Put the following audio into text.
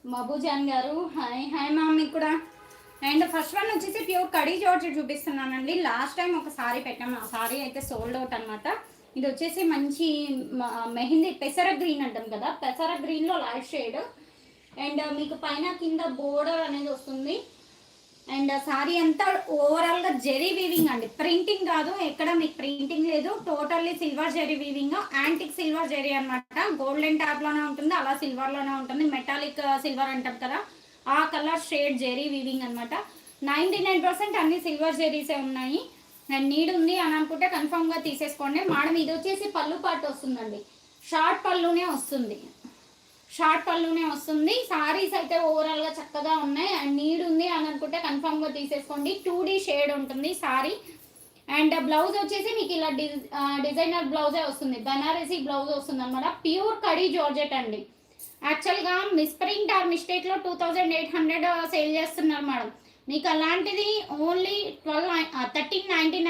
మబూజాన్ గారు hi hi ma'am మీకు కూడా. అండ్ ఫస్ట్ వన్ వచ్చేసి ప్యూర్ కడీ జార్జెట్ చూపిస్తున్నానండి. లాస్ట్ టైం ఒక సారీ పెట్టాము, ఆ సారీ అయితే సోల్డ్ అవుట్ అనమాట. ఇది వచ్చేసి మంచి మెహందీ పెసర గ్రీన్ అంటాం కదా, పెసర గ్రీన్లో లైట్ షేడ్. అండ్ మీకు పైన కింద బోర్డర్ అనేది వస్తుంది. అండ్ సారీ అంతా ఓవరాల్గా జెరీ వీవింగ్ అండి, ప్రింటింగ్ కాదు, ఎక్కడ మీకు ప్రింటింగ్ లేదు. Totally silver zari weaving, antique silver zari అనమాట. గోల్డెన్ ట్యాప్లోనే ఉంటుంది, అలా సిల్వర్లోనే ఉంటుంది. మెటాలిక్ సిల్వర్ అంటాం కదా, ఆ కలర్ షేడ్ జెరీ వీవింగ్ అనమాట. 99% అన్ని సిల్వర్ జెరీసే ఉన్నాయి. అండ్ నీడ్ ఉంది అని అనుకుంటే కన్ఫామ్గా తీసేసుకోండి మేడం. ఇది వచ్చేసి పళ్ళు పాటు వస్తుందండి, షార్ట్ పళ్ళునే వస్తుంది, షార్ట్ పళ్ళునే వస్తుంది. సారీస్ అయితే ఓవరాల్గా చక్కగా ఉన్నాయి. అండ్ నీడ్ ఉంది అని అనుకుంటే కన్ఫామ్గా తీసేసుకోండి. 2D షేడ్ ఉంటుంది సారీ. అండ్ బ్లౌజ్ వచ్చేసి మీకు ఇలా డిజైనర్ బ్లౌజే వస్తుంది, బనారసీ బ్లౌజ్ వస్తుంది అనమాట. ప్యూర్ కడీ జార్జెట్ అండి. యాక్చువల్గా మిస్ప్రింట్ ఆర్ మిస్టేక్లో 2800 సేల్ చేస్తున్నారు మేడం. మీకు అలాంటిది ఓన్లీ 1399